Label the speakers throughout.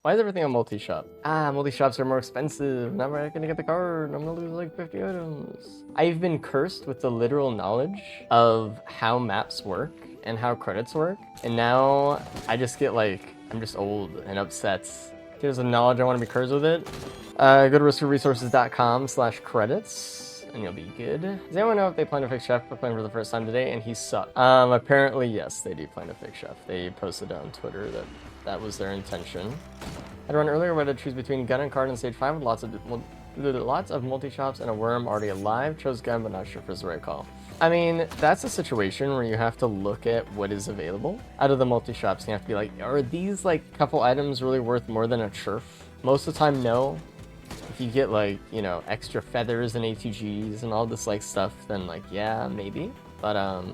Speaker 1: Why is everything on multi-shop? Multi-shops are more expensive. Now I'm not gonna get the card. I'm gonna lose like 50 items. I've been cursed with the literal knowledge of how maps work and how credits work. And now I just get like, I'm just old and upset. There's a knowledge I want to be cursed with it. Go to riskofresources.com/credits and you'll be good. Does anyone know if they plan to fix Chef? We're playing for the first time today and he sucked. Apparently yes, they do plan to fix Chef. They posted on Twitter that that was their intention. I'd run earlier where to choose between gun and card in stage 5 with lots of multi-shops and a worm already alive. Chose gun but not sure if it's the right call. I mean, that's a situation where you have to look at what is available. Out of the multi-shops, you have to be like, are these like couple items really worth more than a churf? Most of the time, no. If you get like, you know, extra feathers and ATGs and all this like stuff, then like, yeah, maybe. But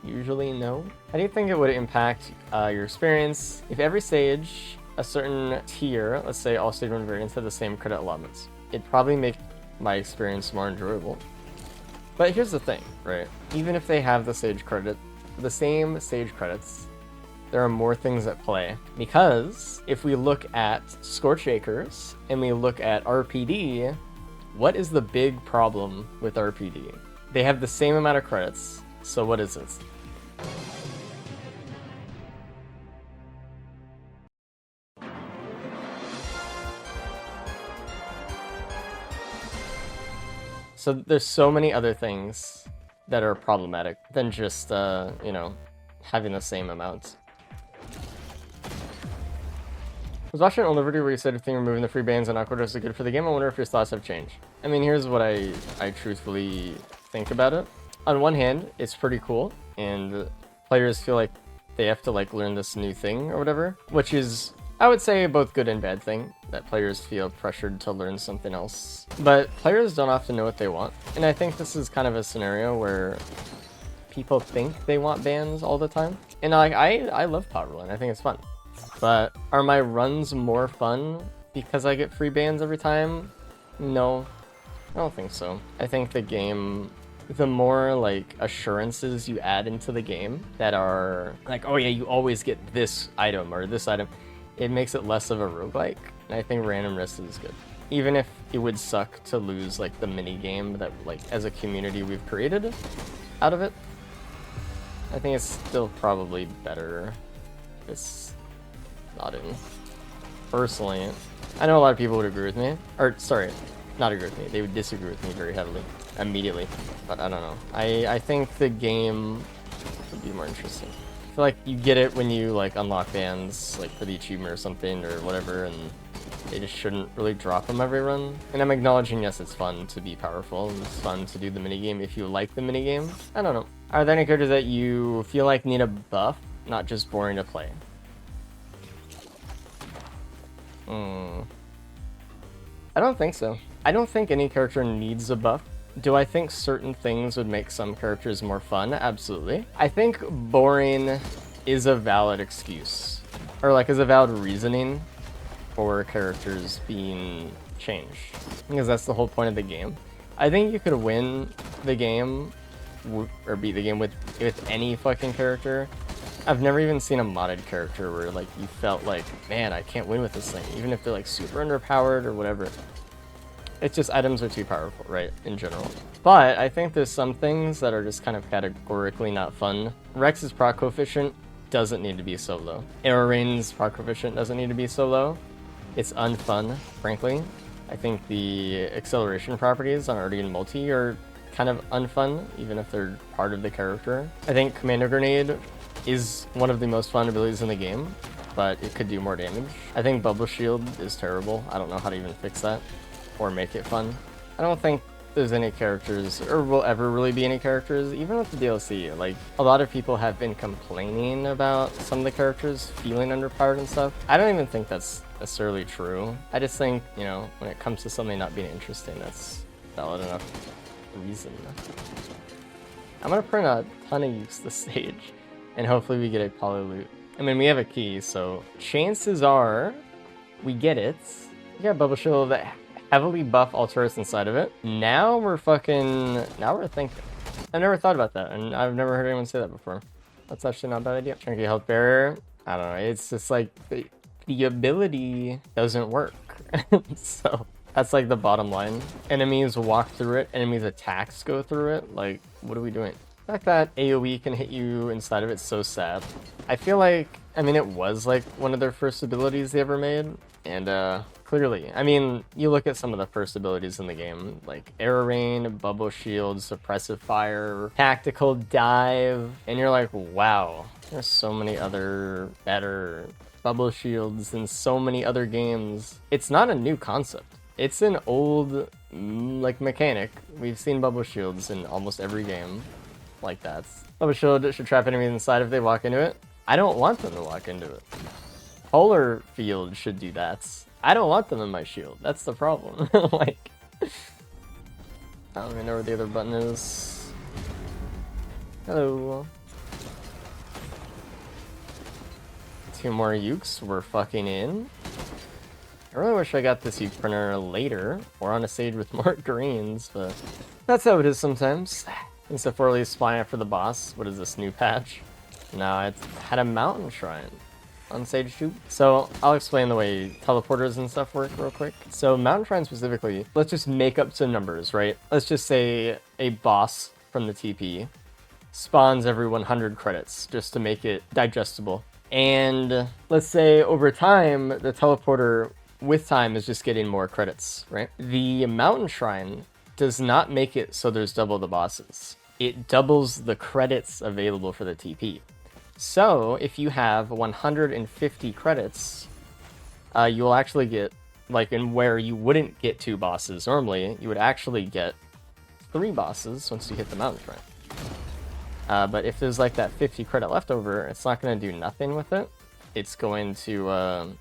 Speaker 1: usually no. How do you think it would impact your experience if every stage, a certain tier, let's say all stage 1 variants, have the same credit allotments? It'd probably make my experience more enjoyable. But here's the thing, right? Even if they have the stage credit, the same stage credits, there are more things at play. Because if we look at Scorch Acres and we look at RPD, what is the big problem with RPD? They have the same amount of credits, so what is this? So there's so many other things that are problematic than just, you know, having the same amount. I was watching an older video where you said if removing the free bans and Aquados is good for the game. I wonder if your thoughts have changed. I mean, here's what I truthfully think about it. On one hand, it's pretty cool, and players feel like they have to like learn this new thing or whatever, which is, I would say, both good and bad thing, that players feel pressured to learn something else. But players don't often know what they want. And I think this is kind of a scenario where people think they want bans all the time. And like, I love power rolling, I think it's fun. But are my runs more fun because I get free bans every time? No, I don't think so. I think the game, the more like assurances you add into the game that are like, oh yeah, you always get this item or this item, it makes it less of a roguelike. And I think randomness is good. Even if it would suck to lose like the mini game that like as a community we've created out of it, I think it's still probably better if it's not in. Personally, I know a lot of people would agree with me, or sorry, not agree with me, they would disagree with me very heavily immediately, but I don't know. I think the game would be more interesting. I feel like you get it when you like unlock bans like for the achievement or something or whatever, and they just shouldn't really drop them every run. And I'm acknowledging, yes, it's fun to be powerful and it's fun to do the minigame if you like the minigame. I don't know. Are there any characters that you feel like need a buff, not just boring to play? I don't think so. I don't think any character needs a buff. Do I think certain things would make some characters more fun? Absolutely. I think boring is a valid excuse, or like is a valid reasoning for characters being changed, because that's the whole point of the game. I think you could win the game or beat the game with any fucking character. I've never even seen a modded character where like you felt like, man, I can't win with this thing, even if they're like super underpowered or whatever. It's just items are too powerful, right, in general. But I think there's some things that are just kind of categorically not fun. Rex's proc coefficient doesn't need to be so low. Rain's proc coefficient doesn't need to be so low. It's unfun, frankly. I think the acceleration properties on Artie and Multi are kind of unfun, even if they're part of the character. I think Commando Grenade is one of the most fun abilities in the game, but it could do more damage. I think Bubble Shield is terrible. I don't know how to even fix that or make it fun. I don't think there's any characters, or will ever really be any characters, even with the DLC. Like, a lot of people have been complaining about some of the characters feeling underpowered and stuff. I don't even think that's necessarily true. I just think, you know, when it comes to something not being interesting, that's valid enough reason. I'm gonna print a ton of use this stage, and hopefully we get a poly loot. I mean, we have a key, so chances are we get it. We got Bubble Shield that heavily buff Alterus inside of it. Now we're thinking. I never thought about that, and I've never heard anyone say that before. That's actually not a bad idea. Chunky Health Barrier, I don't know, it's just like, the ability doesn't work. So that's like the bottom line. Enemies walk through it, enemies' attacks go through it. Like, what are we doing? The fact that AoE can hit you inside of it's so sad. I feel like, I mean, it was like one of their first abilities they ever made, and clearly, I mean, you look at some of the first abilities in the game, like Arrow Rain, Bubble Shield, Suppressive Fire, Tactical Dive, and you're like, wow, there's so many other better Bubble Shields in so many other games. It's not a new concept. It's an old, like, mechanic. We've seen Bubble Shields in almost every game like that. Bubble Shield should trap enemies inside if they walk into it. I don't want them to walk into it. Polar Field should do that. I don't want them in my shield. That's the problem. Like, I don't even know where the other button is. Hello. 2 more ukes. We're fucking in. I really wish I got this uke printer later, or on a stage with more greens, but that's how it is sometimes. Instead of least spying after the boss. What is this new patch? No, it had a mountain shrine on stage 2. So I'll explain the way teleporters and stuff work real quick. So mountain shrine specifically, let's just make up some numbers, right? Let's just say a boss from the TP spawns every 100 credits just to make it digestible. And let's say over time, the teleporter with time is just getting more credits, right? The mountain shrine does not make it so there's double the bosses. It doubles the credits available for the TP. So if you have 150 credits, you will actually get, like, in where you wouldn't get 2 bosses normally, you would actually get 3 bosses once you hit the mountain shrine. But if there's like that 50 credit left over, it's not going to do nothing with it. It's going to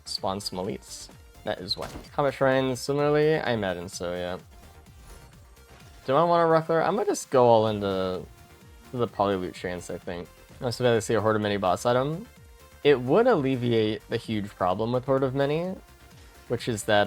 Speaker 1: spawn some elites. That is why. Comet Shrine, similarly, I imagine so, yeah. Do I want a Ruffler? I'm gonna just go all into the Polyloot chance, I think. Also, if I see a Horde of Many boss item, it would alleviate the huge problem with Horde of Many, which is that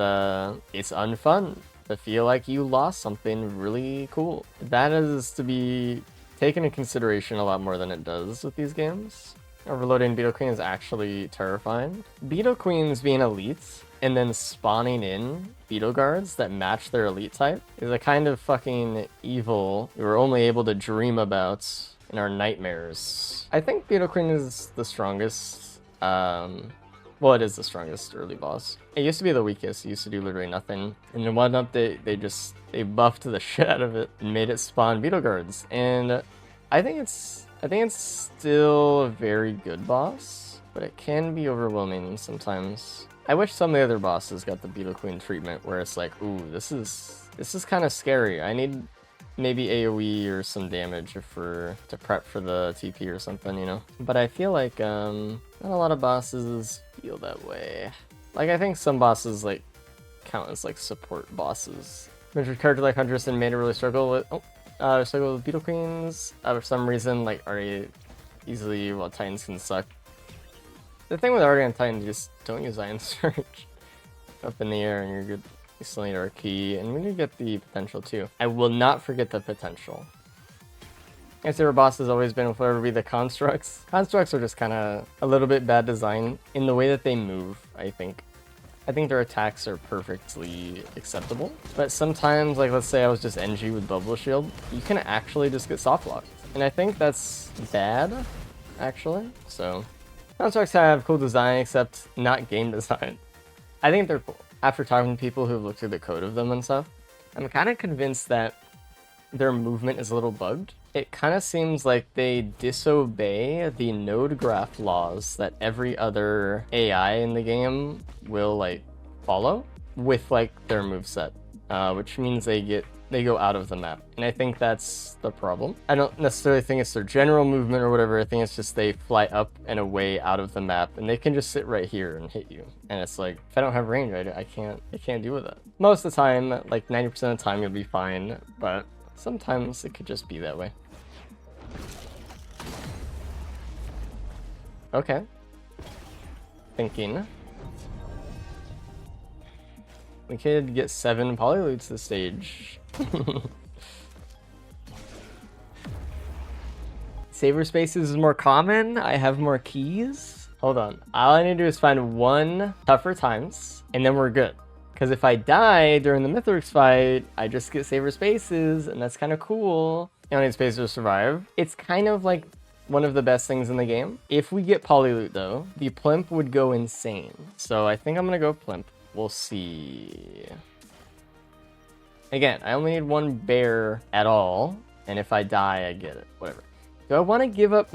Speaker 1: it's unfun to feel like you lost something really cool. That is to be taken into consideration a lot more than it does with these games. Overloading Beetle Queen is actually terrifying. Beetle Queens being elites and then spawning in Beetle Guards that match their elite type is a kind of fucking evil we were only able to dream about in our nightmares. I think Beetle Queen is the strongest. Well, it is the strongest early boss. It used to be the weakest. It used to do literally nothing. And in one update, they buffed the shit out of it and made it spawn Beetle Guards. And I think it's still a very good boss, but it can be overwhelming sometimes. I wish some of the other bosses got the Beetle Queen treatment where it's like, ooh, this is kind of scary. I need maybe AoE or some damage if we're to prep for the TP or something, you know? But I feel like not a lot of bosses feel that way. Like, I think some bosses like count as like support bosses. Mentioned character like Huntress and made it really struggle with struggle with Beetle Queens. For some reason, like already easily, well, Titans can suck. The thing with Arctic and Titans, you just don't use Iron Surge up in the air and you're good. You still need our key, and we need to get the potential too. I will not forget the potential. My favorite boss has always been, will forever be the Constructs. Constructs are just kind of a little bit bad design in the way that they move, I think. I think their attacks are perfectly acceptable. But sometimes, like let's say I was just NG with Bubble Shield, you can actually just get soft locked. And I think that's bad, actually. So, Constructs have cool design, except not game design. I think they're cool. After talking to people who've looked through the code of them and stuff, I'm kind of convinced that their movement is a little bugged. It kind of seems like they disobey the node graph laws that every other AI in the game will like follow with like their moveset, which means they go out of the map. And I think that's the problem. I don't necessarily think it's their general movement or whatever. I think it's just they fly up and away out of the map, and they can just sit right here and hit you. And it's like, if I don't have range, I can't deal with it. Most of the time, like 90% of the time, you'll be fine, but sometimes it could just be that way. Okay. Thinking. We could get 7 polyloots this stage. Saver spaces is more common. I have more keys. Hold on. All I need to do is find one tougher times, and then we're good. Because if I die during the Mythrix fight, I just get saver spaces, and that's kind of cool. You don't need space to survive. It's kind of like one of the best things in the game. If we get Polyloot though, the Plimp would go insane. So I think I'm gonna go Plimp. We'll see. Again, I only need one bear at all, and if I die, I get it. Whatever. Do I want to give up...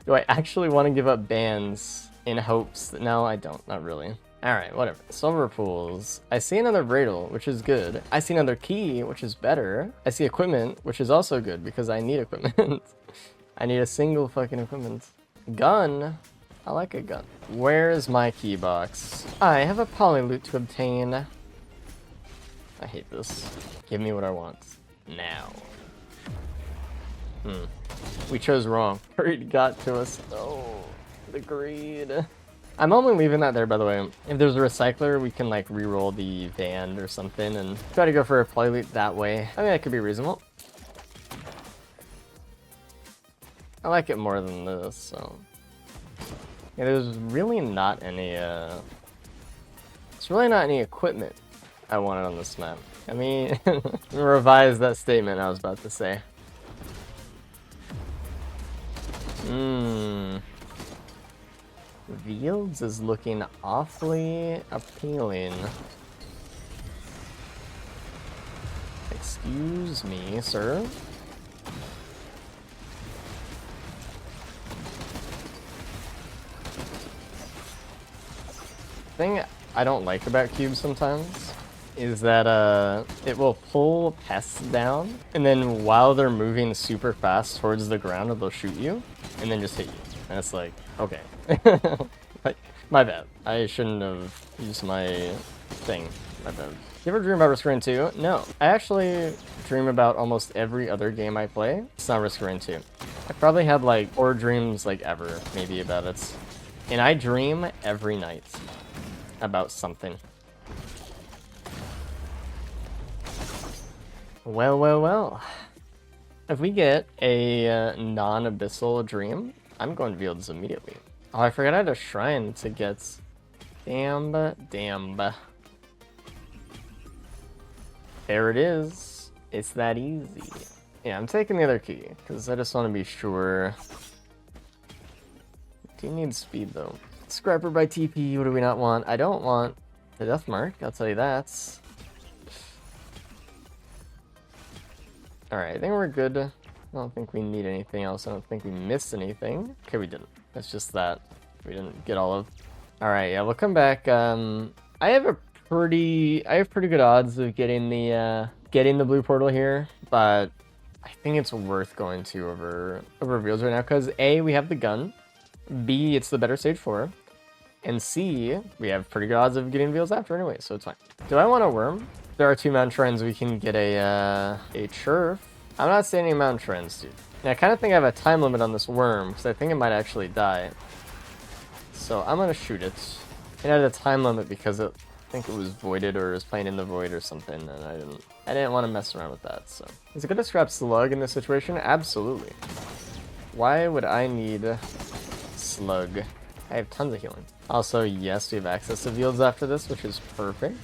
Speaker 1: Do I actually want to give up bands in hopes that... No, I don't. Not really. Alright, whatever. Silver pools. I see another Bradle, which is good. I see another key, which is better. I see equipment, which is also good because I need equipment. I need a single fucking equipment. Gun. I like a gun. Where's my key box? I have a Polyloot to obtain. I hate this. Give me what I want. Now. We chose wrong. Greed got to us. Oh, the greed. I'm only leaving that there, by the way. If there's a recycler, we can like re-roll the van or something and try to go for a Polyloot that way. I think that could be reasonable. I like it more than this, so. Yeah, there's really not any, it's really not any equipment I wanted on this map. I mean, revise that statement I was about to say. Fields is looking awfully appealing. Excuse me, sir. Thing I don't like about cubes sometimes is that it will pull pests down, and then while they're moving super fast towards the ground, they'll shoot you and then just hit you. And it's like, okay. Like, my bad. I shouldn't have used my thing. My bad. You ever dream about Risk Rain 2? No. I actually dream about almost every other game I play. It's not Risk Rain 2. I probably had like 4 dreams like ever, maybe about it. And I dream every night about something. Well, well, well. If we get a non-abyssal dream, I'm going Fields immediately. Oh, I forgot I had a shrine to get. Damn. There it is. It's that easy. Yeah, I'm taking the other key, because I just want to be sure. Do you need speed, though? Scrapper by TP, what do we not want? I don't want the death mark, I'll tell you that. Alright, I think we're good. I don't think we need anything else. I don't think we missed anything. Okay, we didn't. It's just that we didn't get all of. Alright, yeah, we'll come back. I have pretty good odds of getting the blue portal here, but I think it's worth going to over Reveals right now, because A, we have the gun, B, it's the better stage 4, and C, we have pretty good odds of getting Reveals after anyway, so it's fine. Do I want a worm? There are 2 mountain shrines, we can get a churf. I'm not saying any mountain shrines, dude. And I kind of think I have a time limit on this worm, because I think it might actually die. So I'm gonna shoot it. It had a time limit because I think it was voided or was playing in the void or something, and I didn't want to mess around with that. So is it good to scrap slug in this situation? Absolutely. Why would I need slug? I have tons of healing. Also, yes, we have access to fields after this, which is perfect.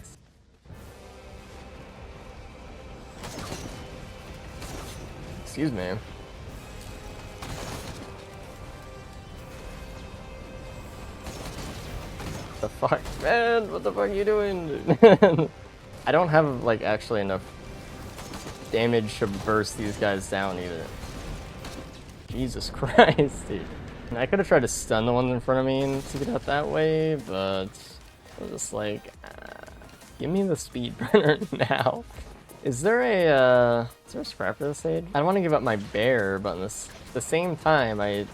Speaker 1: Excuse me. The fuck, man? What the fuck are you doing? I don't have like actually enough damage to burst these guys down either. Jesus Christ, dude. And I could have tried to stun the ones in front of me to get out that way, but I was just like, give me the speed burner now. Is there a scrapper this stage? I don't want to give up my bear, but at the same time, I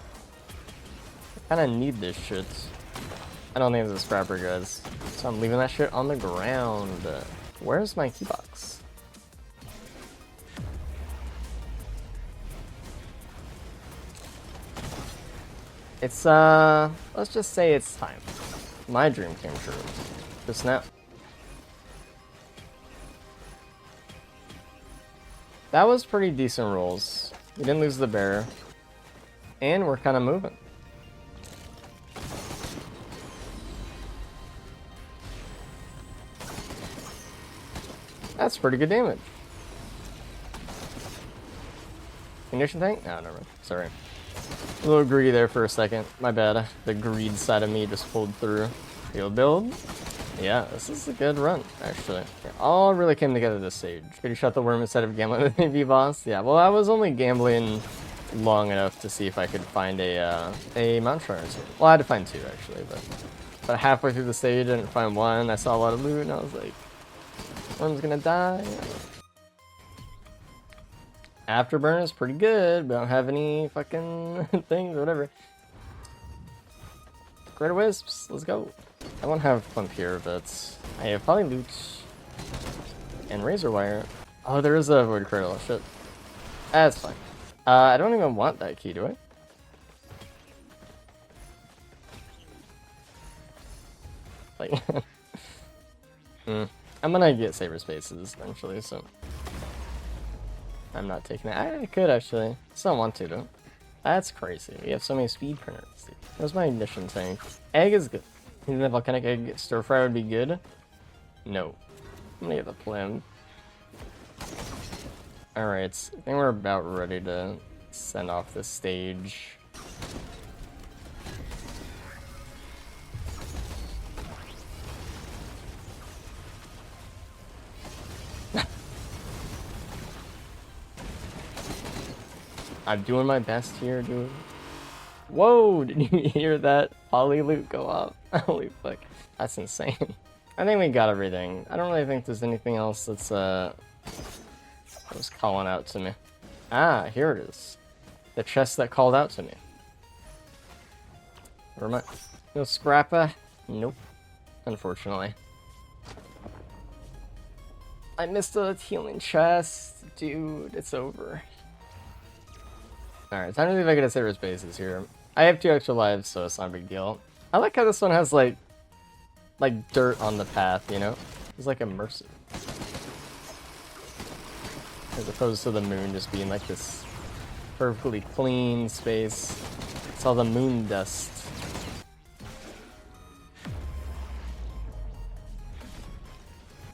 Speaker 1: kind of need this shit. I don't think there's a scrapper, guys. So I'm leaving that shit on the ground. Where's my key box? It's, let's just say it's time. My dream came true. Just now. That was pretty decent rolls. We didn't lose the bear. And we're kind of moving. That's pretty good damage. Condition tank? No, never mind. Sorry. A little greedy there for a second. My bad. The greed side of me just pulled through. Field build. Yeah, this is a good run, actually. It all really came together this stage. Could you shut the worm instead of gambling with the AV boss? Yeah, well, I was only gambling long enough to see if I could find a Mount Shards. Well, I had to find two, actually, but halfway through the stage, I didn't find one. I saw a lot of loot, and I was like, worm's gonna die. Afterburn is pretty good. We don't have any fucking things or whatever. Greater Wisps, let's go. I won't have Plump here, but I have probably loot and Razor Wire. Oh, there is a Void Cradle. Shit. That's fine. I don't even want that key, do I? Like, I'm gonna get Saber Spaces eventually, so I'm not taking it. I could actually. Just don't want to, though. That's crazy. We have so many speed printers. Where's my ignition tank? Egg is good. Even the volcanic egg stir fry would be good. No. I'm gonna get the plan. Alright, I think we're about ready to send off this stage. I'm doing my best here, dude. Whoa, did you hear that poly loot go up? Holy fuck. That's insane. I think we got everything. I don't really think there's anything else that's that was calling out to me. Ah, here it is. The chest that called out to me. Where am I? No scrapper? Nope. Unfortunately. I missed a healing chest. Dude, it's over. Alright, time to see if I get a Saber Spaces here. I have 2 extra lives, so it's not a big deal. I like how this one has, like dirt on the path, you know? It's like immersive. As opposed to the moon just being like this perfectly clean space. It's all the moon dust.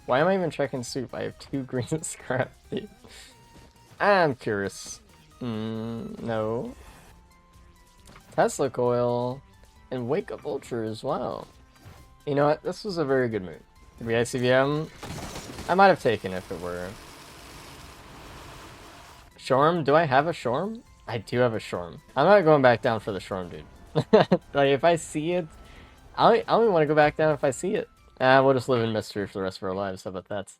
Speaker 1: Why am I even checking soup? I have 2 green scrap. I'm curious. No. Tesla coil and wake up vultures. Wow. You know what? This was a very good move. The ICVM, I might have taken if it were. Shorm? Do I have a Shorm? I do have a Shorm. I'm not going back down for the Shorm, dude. Like, if I see it, I only want to go back down if I see it. We'll just live in mystery for the rest of our lives. How about that?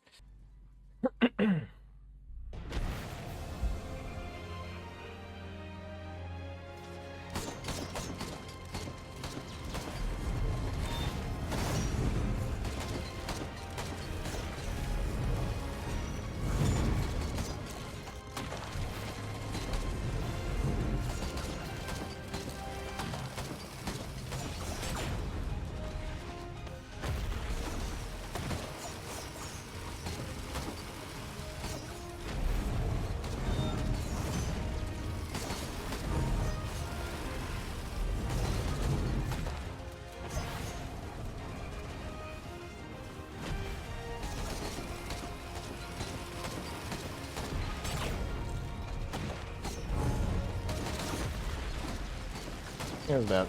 Speaker 1: Here's that.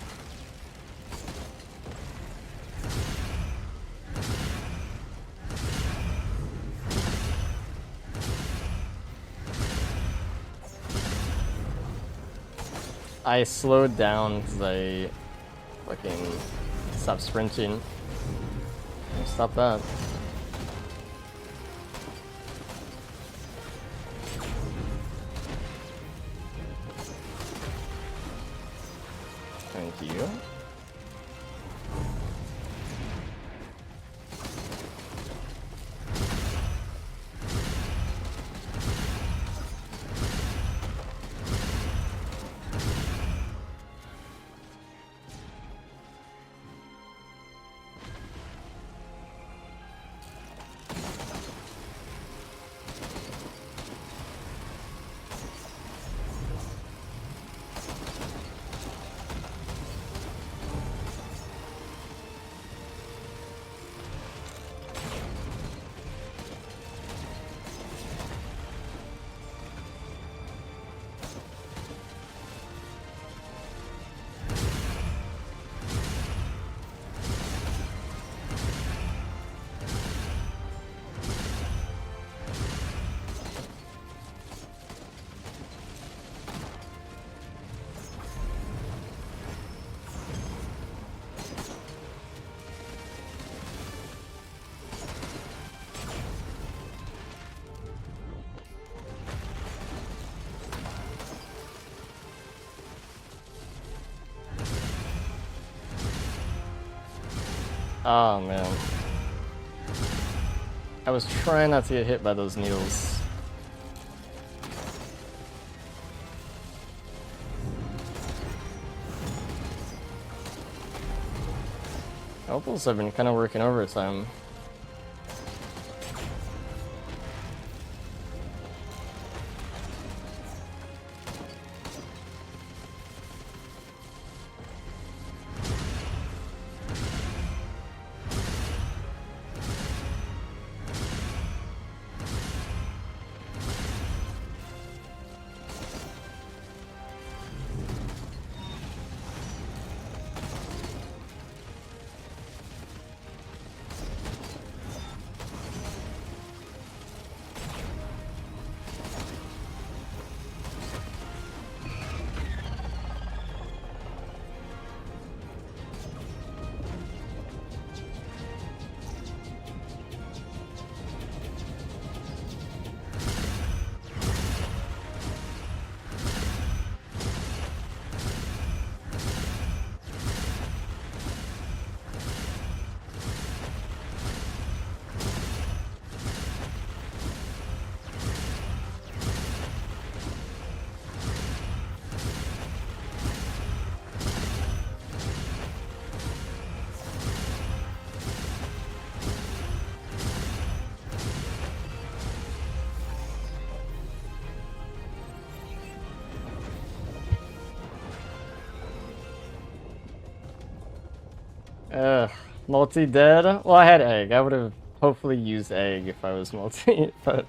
Speaker 1: I slowed down because I fucking stopped sprinting. Stop that. Thank you. Oh man. I was trying not to get hit by those needles. Opals have been kind of working overtime. Multi-dead? Well, I had egg. I would have hopefully used egg if I was multi, but...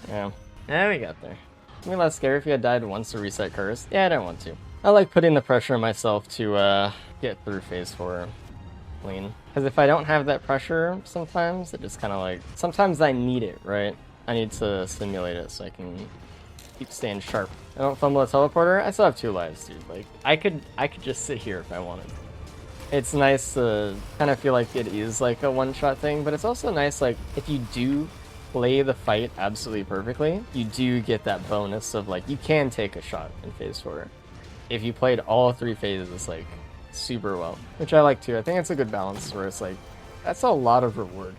Speaker 1: Yeah. Yeah, we got there. Be less scary if you had died once to reset curse. Yeah, I don't want to. I like putting the pressure on myself to get through phase 4 clean. Because if I don't have that pressure sometimes, it just kind of like... Sometimes I need it, right? I need to simulate it so I can keep staying sharp. I don't fumble a teleporter. I still have 2 lives, dude. Like, I could just sit here if I wanted. It's nice to kind of feel like it is like a one-shot thing, but it's also nice, like, if you do play the fight absolutely perfectly, you do get that bonus of, like, you can take a shot in phase 4. If you played all 3 phases, like, super well, which I like too. I think it's a good balance where it's like, that's a lot of reward.